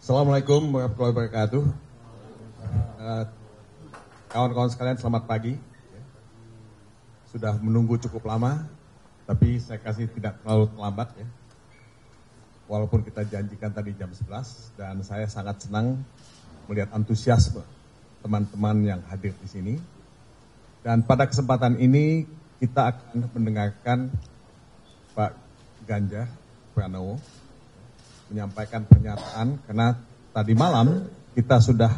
Assalamualaikum warahmatullahi wabarakatuh. Kawan-kawan sekalian, selamat pagi. Sudah menunggu cukup lama, tapi saya kasih tidak terlalu terlambat ya. Walaupun kita janjikan tadi jam 11, dan saya sangat senang melihat antusiasme teman-teman yang hadir di sini. Dan pada kesempatan ini kita akan mendengarkan Pak Ganjar Pranowo menyampaikan pernyataan, karena tadi malam kita sudah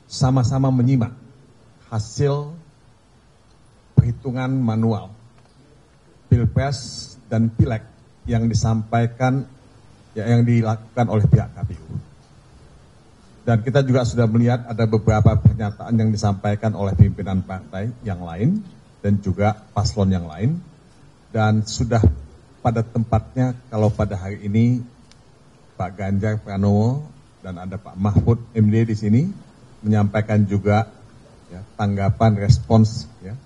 sama-sama menyimak hasil perhitungan manual Pilpres dan Pileg yang disampaikan, yang dilakukan oleh pihak KPU. Dan kita juga sudah melihat ada beberapa pernyataan yang disampaikan oleh pimpinan partai yang lain dan juga paslon yang lain. Dan sudah pada tempatnya kalau pada hari ini Pak Ganjar Pranowo dan ada Pak Mahfud MD di sini menyampaikan juga ya, tanggapan respons ya,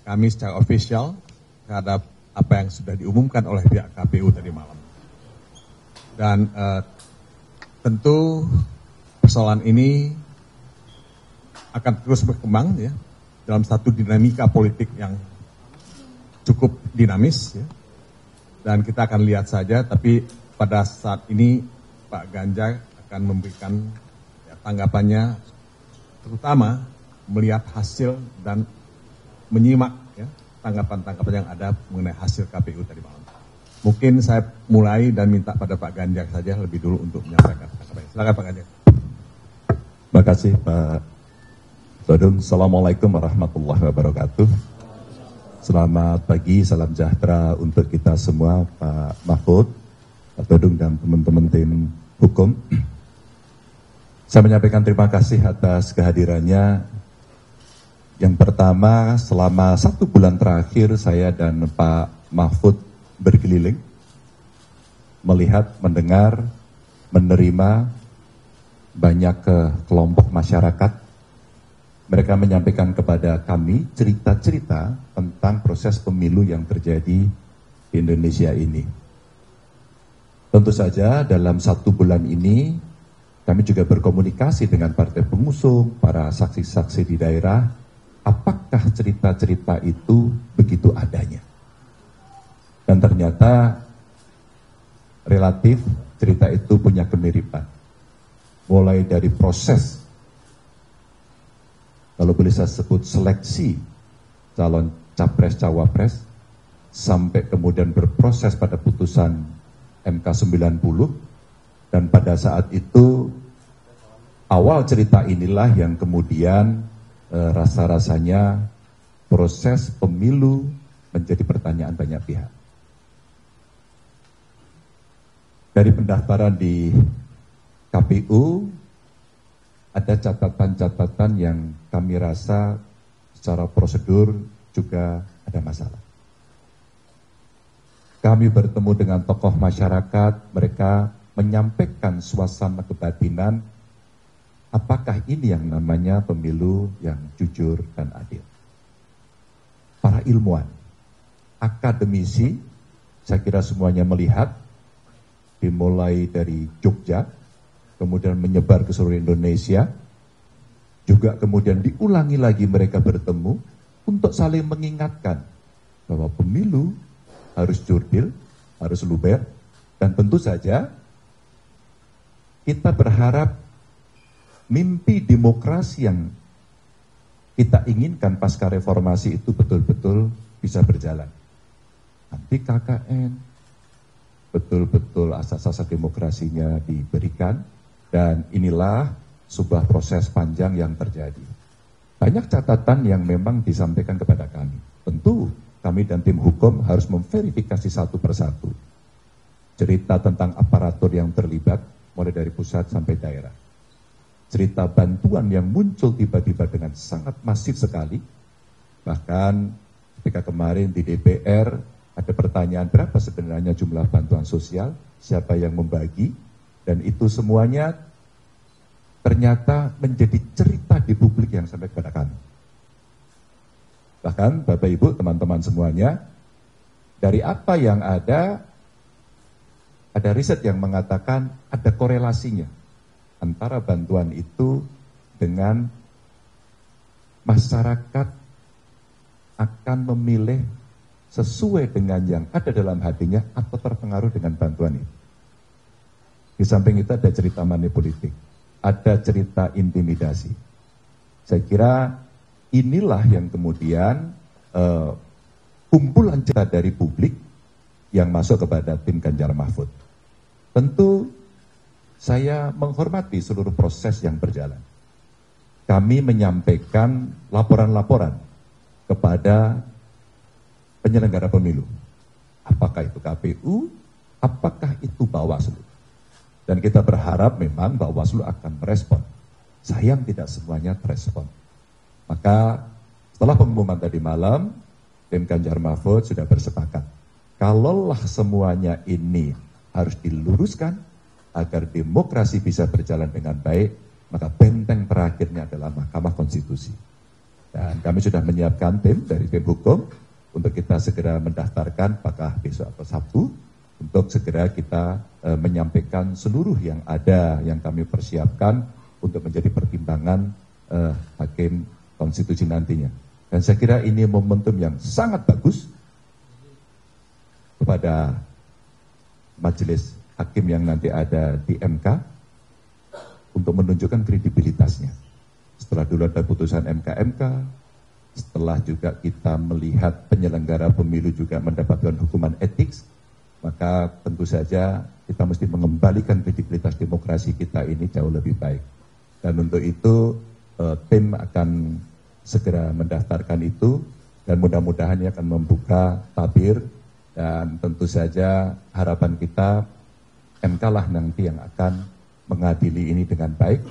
kami secara official terhadap apa yang sudah diumumkan oleh pihak KPU tadi malam. Dan tentu persoalan ini akan terus berkembang ya, dalam satu dinamika politik yang cukup dinamis ya. Dan kita akan lihat saja, tapi pada saat ini Pak Ganjar akan memberikan ya, tanggapannya, terutama melihat hasil dan menyimak ya, tanggapan-tanggapan yang ada mengenai hasil KPU tadi malam. Mungkin saya mulai dan minta pada Pak Ganjar saja lebih dulu untuk menyampaikan tanggapannya. Silakan Pak Ganjar. Terima kasih Pak Todung. Assalamualaikum warahmatullahi wabarakatuh. Selamat pagi, salam sejahtera untuk kita semua, Pak Mahfud, Pak Todung, dan teman-teman tim hukum. Saya menyampaikan terima kasih atas kehadirannya. Yang pertama, selama 1 bulan terakhir saya dan Pak Mahfud berkeliling, melihat, mendengar, menerima banyak kelompok masyarakat. Mereka menyampaikan kepada kami cerita-cerita tentang proses pemilu yang terjadi di Indonesia ini. Tentu saja dalam 1 bulan ini kami juga berkomunikasi dengan partai pengusung, para saksi-saksi di daerah, apakah cerita-cerita itu begitu adanya. Dan ternyata relatif cerita itu punya kemiripan. Mulai dari proses, kalau boleh saya sebut seleksi calon capres-cawapres, sampai kemudian berproses pada putusan MK 90, dan pada saat itu awal cerita inilah yang kemudian rasa-rasanya proses pemilu menjadi pertanyaan banyak pihak. Dari pendaftaran di KPU, ada catatan-catatan yang kami rasa secara prosedur juga ada masalah. Kami bertemu dengan tokoh masyarakat, mereka menyampaikan suasana kebatinan, apakah ini yang namanya pemilu yang jujur dan adil. Para ilmuwan, akademisi, saya kira semuanya melihat, dimulai dari Jogja, kemudian menyebar ke seluruh Indonesia, juga kemudian diulangi lagi mereka bertemu untuk saling mengingatkan bahwa pemilu harus jurdil, harus luber, dan tentu saja kita berharap mimpi demokrasi yang kita inginkan pasca reformasi itu betul-betul bisa berjalan. Nanti KKN, betul-betul asas-asas demokrasinya diberikan, dan inilah sebuah proses panjang yang terjadi. Banyak catatan yang memang disampaikan kepada kami. Tentu kami dan tim hukum harus memverifikasi satu persatu. Cerita tentang aparatur yang terlibat, mulai dari pusat sampai daerah. Cerita bantuan yang muncul tiba-tiba dengan sangat masif sekali. Bahkan ketika kemarin di DPR ada pertanyaan berapa sebenarnya jumlah bantuan sosial, siapa yang membagi, dan itu semuanya ternyata menjadi cerita di publik yang sampai kepada kami. Bahkan Bapak Ibu, teman-teman semuanya, dari apa yang ada riset yang mengatakan ada korelasinya antara bantuan itu dengan masyarakat akan memilih sesuai dengan yang ada dalam hatinya atau terpengaruh dengan bantuan itu. Di samping itu ada cerita money politik, ada cerita intimidasi. Saya kira inilah yang kemudian kumpulan cerita dari publik yang masuk kepada tim Ganjar Mahfud. Tentu saya menghormati seluruh proses yang berjalan. Kami menyampaikan laporan-laporan kepada penyelenggara pemilu. Apakah itu KPU, apakah itu Bawaslu. Dan kita berharap memang Bawaslu akan merespon. Sayang tidak semuanya terespon. Maka setelah pengumuman tadi malam, tim Ganjar Mahfud sudah bersepakat. Kalaulah semuanya ini harus diluruskan agar demokrasi bisa berjalan dengan baik, maka benteng terakhirnya adalah Mahkamah Konstitusi. Dan kami sudah menyiapkan tim dari tim hukum untuk kita segera mendaftarkan apakah besok atau Sabtu untuk segera kita menyampaikan seluruh yang ada yang kami persiapkan untuk menjadi pertimbangan hakim konstitusi nantinya. Dan saya kira ini momentum yang sangat bagus kepada majelis hakim yang nanti ada di MK untuk menunjukkan kredibilitasnya. Setelah dulu ada putusan MK-MK, setelah juga kita melihat penyelenggara pemilu juga mendapatkan hukuman etik, maka tentu saja kita mesti mengembalikan kredibilitas demokrasi kita ini jauh lebih baik. Dan untuk itu tim akan segera mendaftarkan itu dan mudah-mudahan ini akan membuka tabir dan tentu saja harapan kita MK lah nanti yang akan mengadili ini dengan baik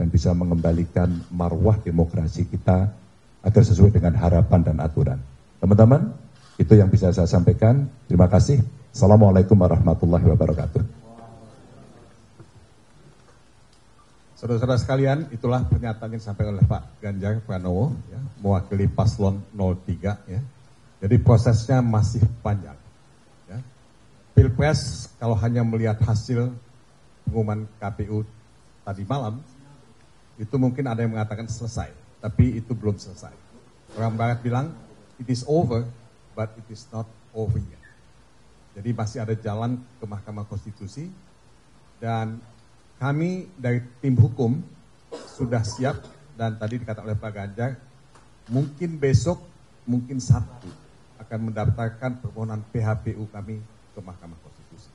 dan bisa mengembalikan marwah demokrasi kita agar sesuai dengan harapan dan aturan. Teman-teman, itu yang bisa saya sampaikan. Terima kasih. Assalamualaikum warahmatullahi wabarakatuh. Saudara-saudara sekalian, itulah pernyataan yang disampaikan oleh Pak Ganjar Pranowo, ya, mewakili paslon 03. Ya. Jadi prosesnya masih panjang. Ya. Pilpres, kalau hanya melihat hasil pengumuman KPU tadi malam, itu mungkin ada yang mengatakan selesai. Tapi itu belum selesai. Orang Barat bilang, it is over, but it is not over yet. Jadi masih ada jalan ke Mahkamah Konstitusi, dan kami dari tim hukum sudah siap, dan tadi dikatakan oleh Pak Ganjar, mungkin besok, mungkin Sabtu, akan mendaftarkan permohonan PHPU kami ke Mahkamah Konstitusi.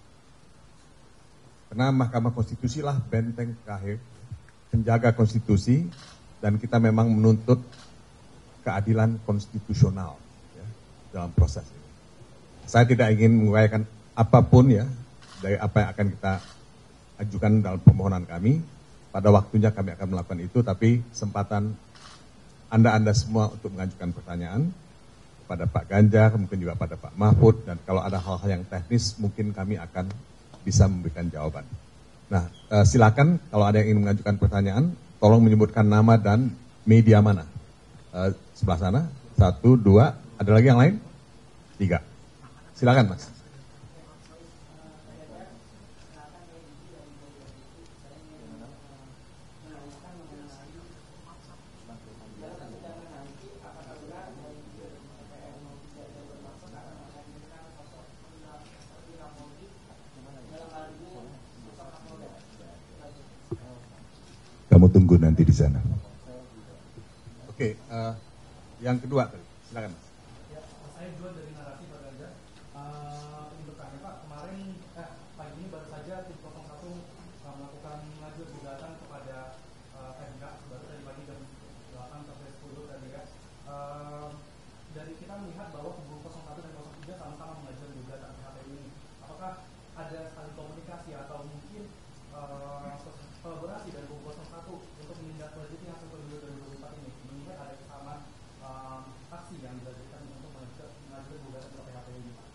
Karena Mahkamah Konstitusi lah benteng terakhir, penjaga konstitusi, dan kita memang menuntut keadilan konstitusional ya, dalam proses ini. Saya tidak ingin menguraikan apapun ya dari apa yang akan kita ajukan dalam permohonan kami. Pada waktunya kami akan melakukan itu, tapi kesempatan Anda semua untuk mengajukan pertanyaan kepada Pak Ganjar, mungkin juga pada Pak Mahfud, dan kalau ada hal-hal yang teknis mungkin kami akan bisa memberikan jawaban. Nah, silakan kalau ada yang ingin mengajukan pertanyaan, tolong menyebutkan nama dan media mana. Sebelah sana, 1, 2, ada lagi yang lain? 3. Silakan Mas. Kamu tunggu nanti di sana. Oke, yang kedua tadi, silakan Mas. Ya, saya jual dari narasi Pak Ganjar. Ingin bertanya Pak, kemarin pagi ini baru saja tim 01 melakukan lanjut gugatan kepada MK, baru tadi pagi jam 8 sampai 10 tadi ya. Dari kita melihat bahwa kubu 01 dan 03 sama-sama mengajukan gugatan PHPU ini. Apakah ada saling komunikasi atau mungkin kolaborasi dari kubu 01 untuk menindaklanjuti hasil pemilu 2024 ini, mengingat ada kesamaan aksi yang dilakukan untuk mengajukan gugatan ke PHPU ini, Pak?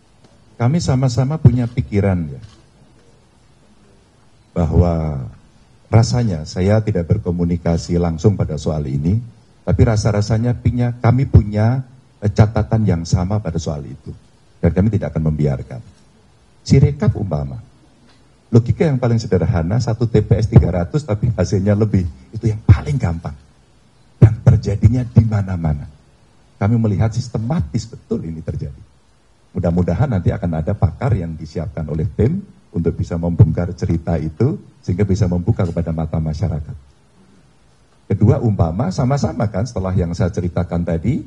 Kami sama-sama punya pikiran ya, bahwa rasanya saya tidak berkomunikasi langsung pada soal ini, tapi rasa-rasanya kami punya catatan yang sama pada soal itu, dan kami tidak akan membiarkan. Sirekap umpama, Logika yang paling sederhana, satu TPS 300 tapi hasilnya lebih. Itu yang paling gampang. Dan terjadinya di mana-mana. Kami melihat sistematis betul ini terjadi. Mudah-mudahan nanti akan ada pakar yang disiapkan oleh tim untuk bisa membongkar cerita itu sehingga bisa membuka kepada mata masyarakat. Kedua, umpama sama-sama kan setelah yang saya ceritakan tadi,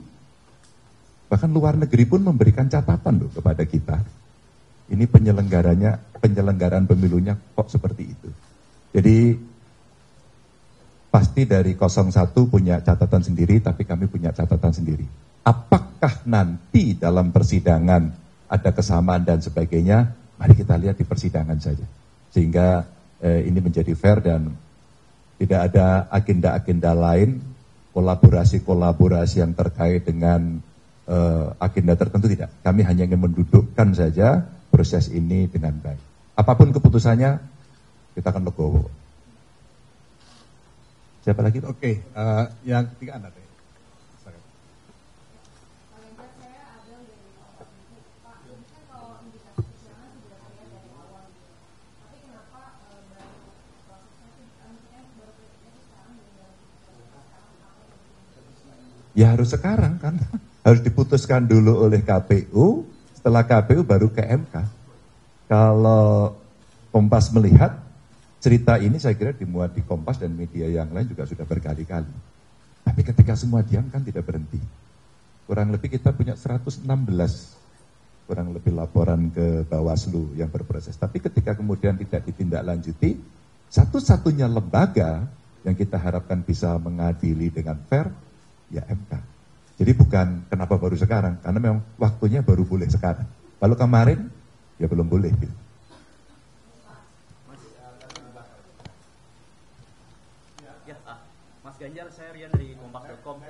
bahkan luar negeri pun memberikan catatan loh kepada kita. Ini penyelenggaraan pemilunya kok seperti itu. Jadi pasti dari 01 punya catatan sendiri, tapi kami punya catatan sendiri. Apakah nanti dalam persidangan ada kesamaan dan sebagainya? Mari kita lihat di persidangan saja. Sehingga ini menjadi fair dan tidak ada agenda-agenda lain, kolaborasi-kolaborasi yang terkait dengan agenda tertentu tidak. Kami hanya ingin mendudukkan saja proses ini dengan baik. Apapun keputusannya, kita akan legowo. Siapa lagi? Oke, yang ketiga Anda deh. Ya harus sekarang kan, harus diputuskan dulu oleh KPU, setelah KPU baru ke MK. Kalau Kompas melihat, cerita ini saya kira dimuat di Kompas dan media yang lain juga sudah berkali-kali. Tapi ketika semua diam kan tidak berhenti. Kurang lebih kita punya 116, kurang lebih laporan ke Bawaslu yang berproses. Tapi ketika kemudian tidak ditindaklanjuti, satu-satunya lembaga yang kita harapkan bisa mengadili dengan fair, ya MK. Jadi bukan kenapa baru sekarang, karena memang waktunya baru boleh sekarang. Kalau kemarin, ya belum boleh. Gitu. Mas Ganjar, saya Rian dari kompas.com.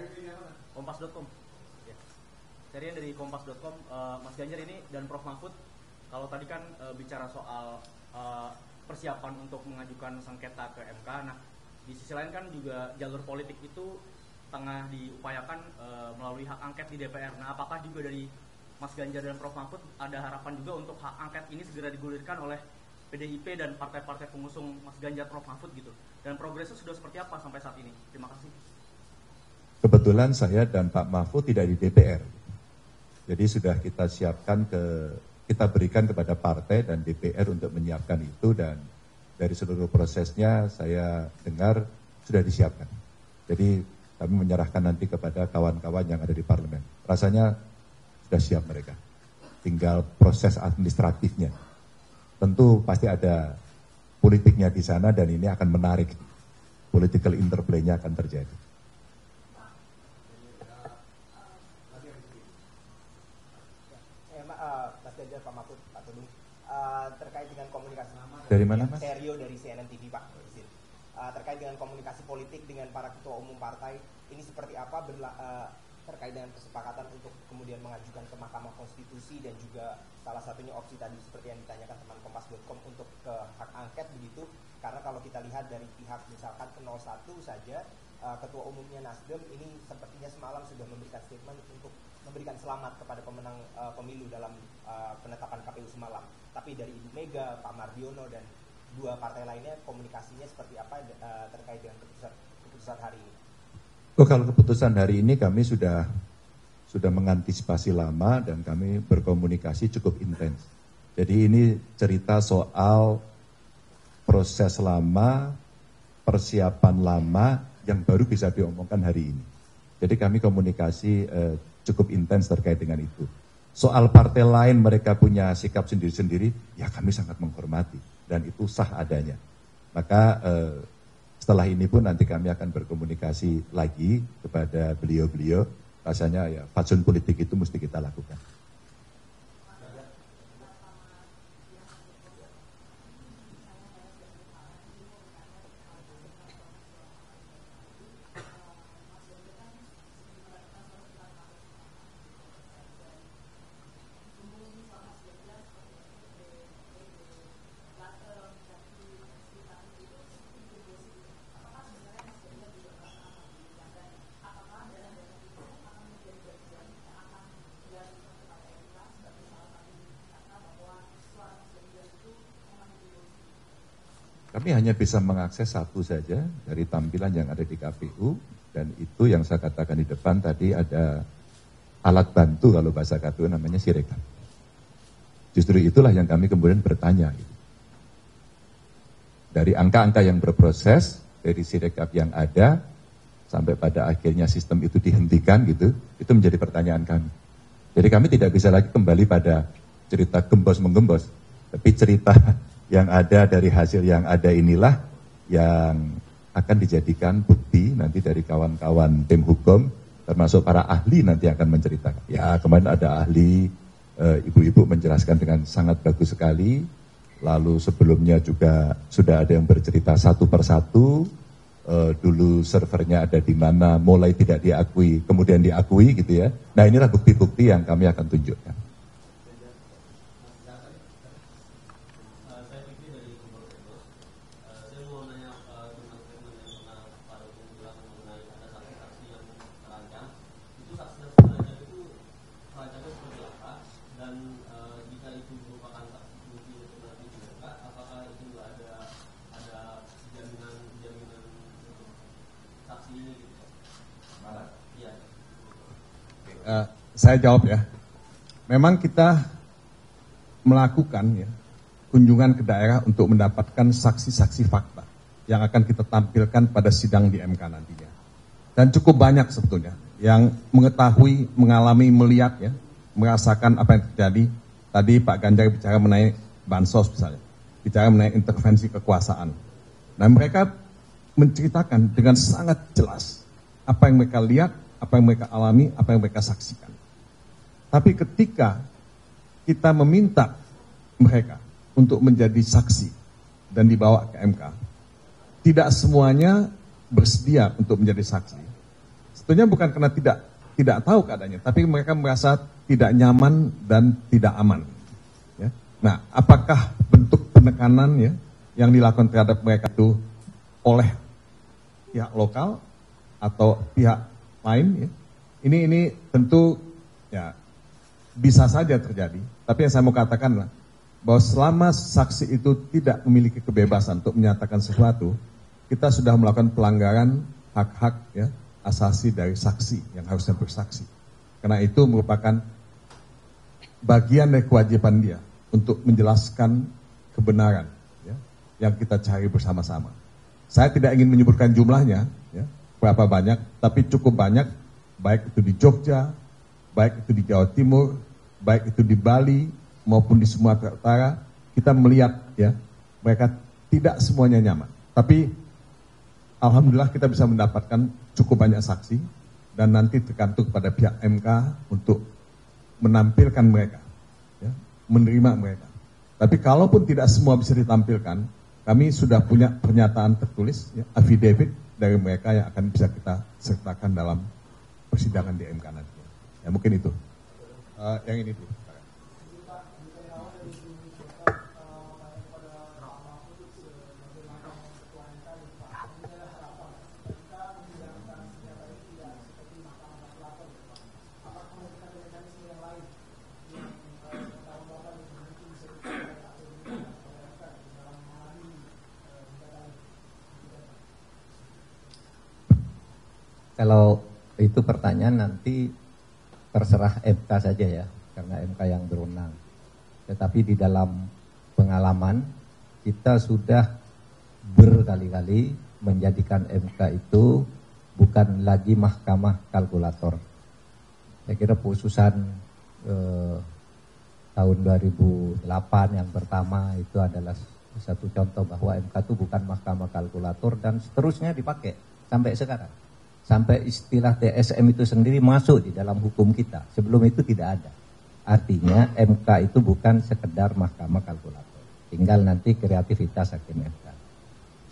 Kompas.com. Ya. Saya Rian dari kompas.com. Mas Ganjar ini dan Prof Mahfud, kalau tadi kan bicara soal persiapan untuk mengajukan sengketa ke MK. Nah, di sisi lain kan juga jalur politik itu tengah diupayakan melalui hak angket di DPR. Nah, apakah juga dari Mas Ganjar dan Prof Mahfud ada harapan juga untuk hak angket ini segera digulirkan oleh PDIP dan partai-partai pengusung Mas Ganjar, Prof Mahfud gitu? Dan progresnya sudah seperti apa sampai saat ini? Terima kasih. Kebetulan saya dan Pak Mahfud tidak di DPR. Jadi sudah kita siapkan kita berikan kepada partai dan DPR untuk menyiapkan itu, dan dari seluruh prosesnya saya dengar sudah disiapkan. Jadi kami menyerahkan nanti kepada kawan-kawan yang ada di parlemen. Rasanya sudah siap mereka. Tinggal proses administratifnya. Tentu pasti ada politiknya di sana dan ini akan menarik. Political interplay-nya akan terjadi. Mas Ganjar, Pak Mahfud, Pak Todung, terkait dengan komunikasi. Dari mana, Mas? Serio dari CNN TV, Pak. Terkait dengan komunikasi politik dengan para ketua umum partai, ini seperti apa terkait dengan kesepakatan untuk kemudian mengajukan ke Mahkamah Konstitusi dan juga salah satunya opsi tadi seperti yang ditanyakan teman Kompas.com untuk ke hak angket begitu, karena kalau kita lihat dari pihak misalkan ke 01 saja, ketua umumnya Nasdem ini sepertinya semalam sudah memberikan statement untuk memberikan selamat kepada pemenang pemilu dalam penetapan KPU semalam. Tapi dari Ibu Mega, Pak Mardiono dan dua partai lainnya komunikasinya seperti apa terkait dengan keputusan hari ini? Kalau keputusan hari ini kami sudah mengantisipasi lama dan kami berkomunikasi cukup intens. Jadi ini cerita soal proses lama, persiapan lama yang baru bisa diomongkan hari ini. Jadi kami komunikasi cukup intens terkait dengan itu. Soal partai lain mereka punya sikap sendiri-sendiri, ya kami sangat menghormati dan itu sah adanya. Maka setelah ini pun nanti kami akan berkomunikasi lagi kepada beliau-beliau. Rasanya ya fatsun politik itu mesti kita lakukan. Kami hanya bisa mengakses satu saja dari tampilan yang ada di KPU, dan itu yang saya katakan di depan tadi ada alat bantu kalau bahasa KPU namanya Sirekap. Justru itulah yang kami kemudian bertanya. Gitu. Dari angka-angka yang berproses, dari Sirekap yang ada, sampai pada akhirnya sistem itu dihentikan gitu, itu menjadi pertanyaan kami. Jadi kami tidak bisa lagi kembali pada cerita gembos-menggembos, tapi cerita yang ada dari hasil yang ada inilah yang akan dijadikan bukti nanti dari kawan-kawan tim hukum, termasuk para ahli nanti akan menceritakan. Ya kemarin ada ahli, ibu-ibu menjelaskan dengan sangat bagus sekali, lalu sebelumnya juga sudah ada yang bercerita satu persatu, dulu servernya ada di mana, mulai tidak diakui, kemudian diakui gitu ya. Nah inilah bukti-bukti yang kami akan tunjukkan. Saya jawab ya. Memang kita melakukan ya kunjungan ke daerah untuk mendapatkan saksi-saksi fakta yang akan kita tampilkan pada sidang di MK nantinya. Dan cukup banyak sebetulnya yang mengetahui, mengalami, melihat ya, merasakan apa yang terjadi. Tadi Pak Ganjar bicara mengenai bansos misalnya, bicara mengenai intervensi kekuasaan. Nah mereka menceritakan dengan sangat jelas apa yang mereka lihat, apa yang mereka alami, apa yang mereka saksikan. Tapi ketika kita meminta mereka untuk menjadi saksi dan dibawa ke MK, tidak semuanya bersedia untuk menjadi saksi. Sebetulnya bukan karena tidak tahu keadaannya, tapi mereka merasa tidak nyaman dan tidak aman. Ya. Nah, apakah bentuk penekanan ya yang dilakukan terhadap mereka itu oleh pihak lokal atau pihak lain? Ya? Ini tentu ya bisa saja terjadi. Tapi yang saya mau katakan adalah bahwa selama saksi itu tidak memiliki kebebasan untuk menyatakan sesuatu, kita sudah melakukan pelanggaran hak-hak ya asasi dari saksi yang harusnya bersaksi. Karena itu merupakan bagian dari kewajiban dia untuk menjelaskan kebenaran ya, yang kita cari bersama-sama. Saya tidak ingin menyebutkan jumlahnya, ya, berapa banyak, tapi cukup banyak, baik itu di Jogja, baik itu di Jawa Timur, baik itu di Bali maupun di Sumatera Utara, kita melihat ya mereka tidak semuanya nyaman. Tapi alhamdulillah kita bisa mendapatkan cukup banyak saksi dan nanti tergantung kepada pihak MK untuk menampilkan mereka, ya, menerima mereka. Tapi kalaupun tidak semua bisa ditampilkan, kami sudah punya pernyataan tertulis, ya, affidavit dari mereka yang akan bisa kita sertakan dalam persidangan di MK nanti. Ya mungkin itu. Yang ini dulu. Kalau itu pertanyaan nanti terserah MK saja ya, karena MK yang berwenang. Tetapi di dalam pengalaman kita sudah berkali-kali menjadikan MK itu bukan lagi mahkamah kalkulator. Saya kira putusan tahun 2008 yang pertama itu adalah satu contoh bahwa MK itu bukan mahkamah kalkulator dan seterusnya dipakai sampai sekarang. Sampai istilah TSM itu sendiri masuk di dalam hukum kita. Sebelum itu tidak ada. Artinya MK itu bukan sekedar mahkamah kalkulator. Tinggal nanti kreativitas hakim MK.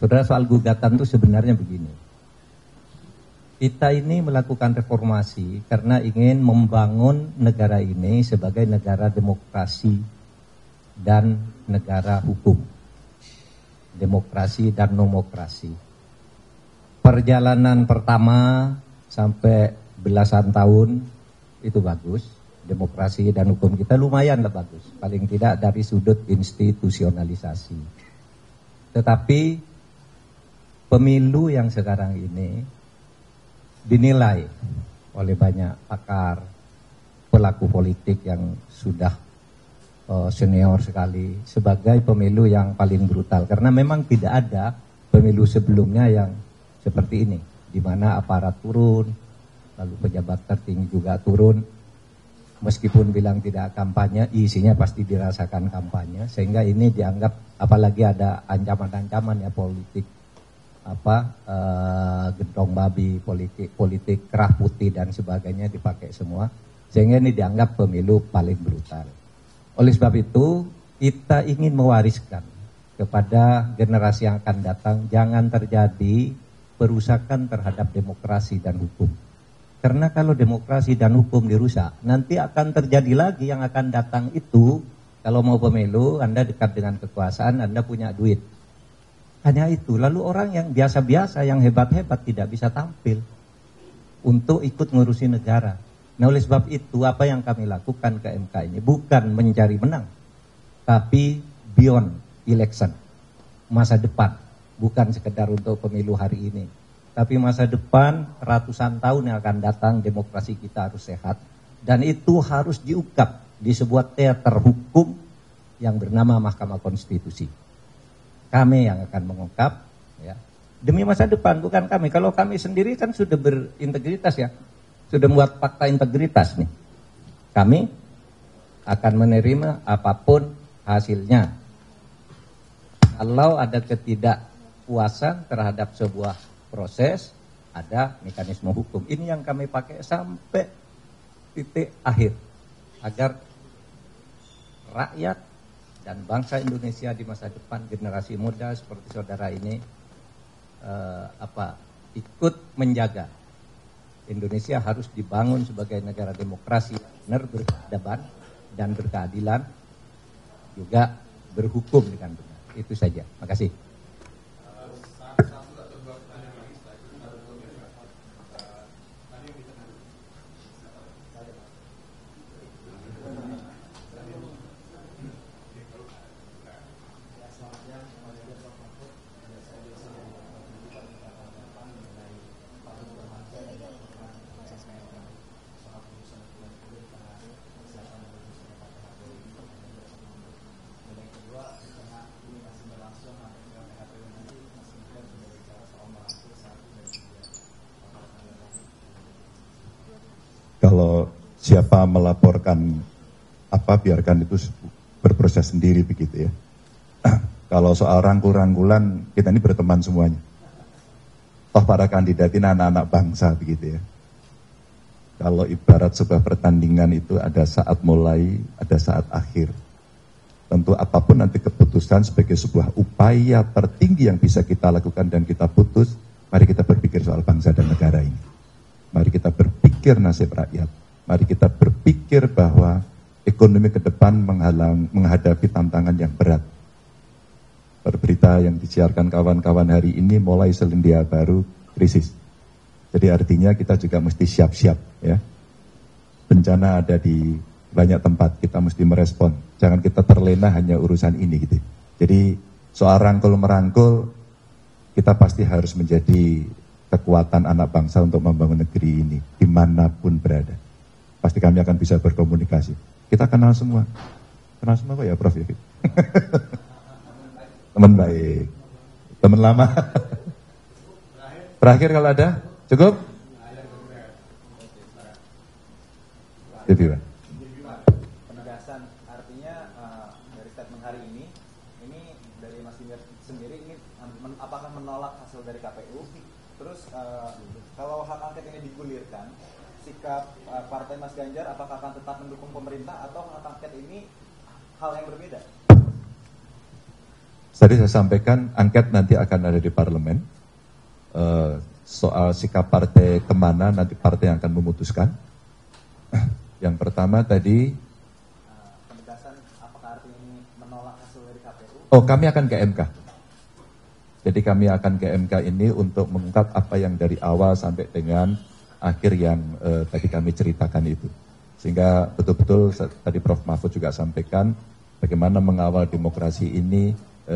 Saudara, soal gugatan itu sebenarnya begini. Kita ini melakukan reformasi karena ingin membangun negara ini sebagai negara demokrasi dan negara hukum. Demokrasi dan nomokrasi. Perjalanan pertama sampai belasan tahun itu bagus. Demokrasi dan hukum kita lumayan lah bagus. Paling tidak dari sudut institusionalisasi. Tetapi pemilu yang sekarang ini dinilai oleh banyak pakar, pelaku politik yang sudah senior sekali sebagai pemilu yang paling brutal. Karena memang tidak ada pemilu sebelumnya yang seperti ini, di mana aparat turun, lalu pejabat tertinggi juga turun. Meskipun bilang tidak kampanye, isinya pasti dirasakan kampanye. Sehingga ini dianggap, apalagi ada ancaman-ancaman ya politik, gentong babi, politik kerah putih dan sebagainya dipakai semua. Sehingga ini dianggap pemilu paling brutal. Oleh sebab itu, kita ingin mewariskan kepada generasi yang akan datang, jangan terjadi perusakan terhadap demokrasi dan hukum. Karena kalau demokrasi dan hukum dirusak, nanti akan terjadi lagi yang akan datang itu, kalau mau pemilu, Anda dekat dengan kekuasaan, Anda punya duit. Hanya itu, lalu orang yang biasa-biasa, yang hebat-hebat tidak bisa tampil untuk ikut ngurusi negara. Nah oleh sebab itu apa yang kami lakukan ke MK ini bukan mencari menang, tapi beyond election, masa depan, bukan sekedar untuk pemilu hari ini. Tapi masa depan ratusan tahun yang akan datang demokrasi kita harus sehat. Dan itu harus diungkap di sebuah teater hukum yang bernama Mahkamah Konstitusi. Kami yang akan mengungkap ya, demi masa depan, bukan kami. Kalau kami sendiri kan sudah berintegritas ya. Sudah membuat fakta integritas nih. Kami akan menerima apapun hasilnya. Kalau ada ketidakpuasan terhadap sebuah proses, ada mekanisme hukum. Ini yang kami pakai sampai titik akhir. Agar rakyat dan bangsa Indonesia di masa depan, generasi muda seperti saudara ini, ikut menjaga. Indonesia harus dibangun sebagai negara demokrasi yang benar, berkeadaban dan berkeadilan, juga berhukum dengan benar. Itu saja. Makasih. Kalau siapa melaporkan apa, biarkan itu berproses sendiri begitu ya. Kalau soal rangkul-rangkulan, kita ini berteman semuanya. Toh para kandidat ini anak-anak bangsa begitu ya. Kalau ibarat sebuah pertandingan itu ada saat mulai, ada saat akhir. Tentu apapun nanti keputusan sebagai sebuah upaya tertinggi yang bisa kita lakukan dan kita putus, mari kita berpikir soal bangsa dan negara ini. Mari kita berpikir nasib rakyat. Mari kita berpikir bahwa ekonomi ke depan menghadapi tantangan yang berat. Berberita yang disiarkan kawan-kawan hari ini mulai Selandia Baru krisis. Jadi artinya kita juga mesti siap-siap ya. Bencana ada di banyak tempat, kita mesti merespon. Jangan kita terlena hanya urusan ini gitu. Jadi soal rangkul-merangkul, kita pasti harus menjadi kekuatan anak bangsa untuk membangun negeri ini dimanapun berada. Pasti kami akan bisa berkomunikasi. Kita kenal semua kok ya Prof ya. Teman baik, teman lama. Terakhir kalau ada, cukup? Penegasan artinya dari statement hari ini dari Mas Ganjar sendiri ini apakah menolak hasil dari KPU? Terus kalau hak angket ini digulirkan, sikap partai Mas Ganjar apakah akan tetap mendukung pemerintah atau hak angket ini hal yang berbeda? Tadi saya sampaikan angket nanti akan ada di parlemen. Soal sikap partai kemana nanti partai yang akan memutuskan. Yang pertama tadi penegasan apakah artinya ini menolak hasil dari KPU? Oh, kami akan ke MK. Jadi kami akan ke MK ini untuk mengungkap apa yang dari awal sampai dengan akhir yang tadi kami ceritakan itu. Sehingga betul-betul tadi Prof. Mahfud juga sampaikan bagaimana mengawal demokrasi ini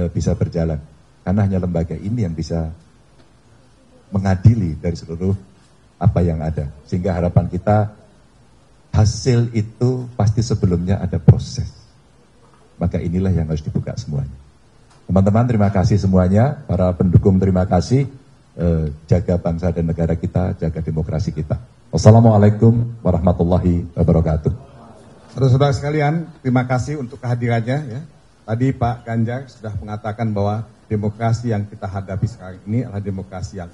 bisa berjalan. Karena hanya lembaga ini yang bisa mengadili dari seluruh apa yang ada. Sehingga harapan kita hasil itu pasti sebelumnya ada proses. Maka inilah yang harus dibuka semuanya. Teman-teman terima kasih semuanya, para pendukung terima kasih, jaga bangsa dan negara kita, jaga demokrasi kita. Wassalamualaikum warahmatullahi wabarakatuh. Saudara-saudara sekalian, terima kasih untuk kehadirannya. Ya. Tadi Pak Ganjar sudah mengatakan bahwa demokrasi yang kita hadapi sekarang ini adalah demokrasi yang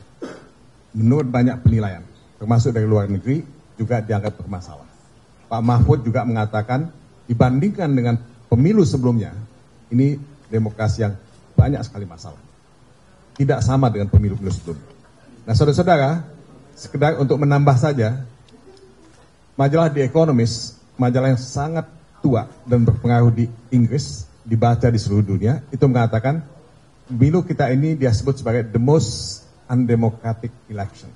menurut banyak penilaian, termasuk dari luar negeri, juga dianggap bermasalah. Pak Mahfud juga mengatakan dibandingkan dengan pemilu sebelumnya, ini demokrasi yang banyak sekali masalah. Tidak sama dengan pemilu-pemilu sebelumnya. Nah saudara-saudara, sekedar untuk menambah saja, majalah The Economist, majalah yang sangat tua dan berpengaruh di Inggris, dibaca di seluruh dunia, itu mengatakan pemilu kita ini dia sebut sebagai the most undemocratic election.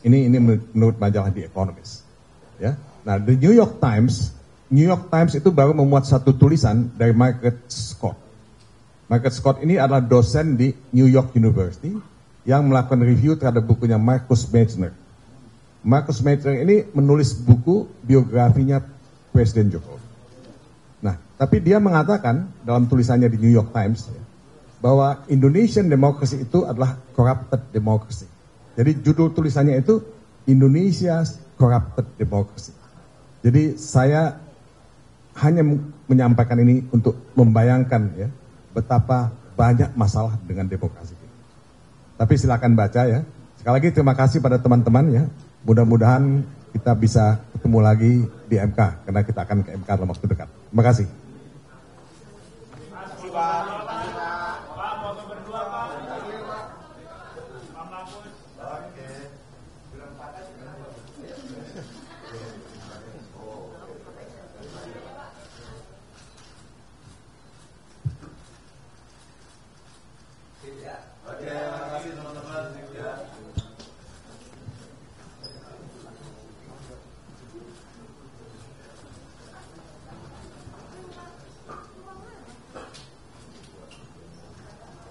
Ini menurut majalah The Economist. Ya. Nah, The New York Times itu baru memuat satu tulisan dari Margaret Scott. Margaret Scott ini adalah dosen di New York University yang melakukan review terhadap bukunya Marcus Mechner. Marcus Mechner ini menulis buku biografinya Presiden Jokowi. Nah, tapi dia mengatakan dalam tulisannya di New York Times bahwa Indonesian democracy itu adalah corrupted democracy. Jadi judul tulisannya itu Indonesia's corrupted democracy. Jadi saya hanya menyampaikan ini untuk membayangkan ya betapa banyak masalah dengan demokrasi kita. Tapi silakan baca ya. Sekali lagi terima kasih pada teman-teman ya. Mudah-mudahan kita bisa ketemu lagi di MK karena kita akan ke MK dalam waktu dekat. Terima kasih.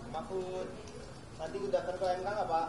Mahfud, nanti datang ke MK nggak Pak?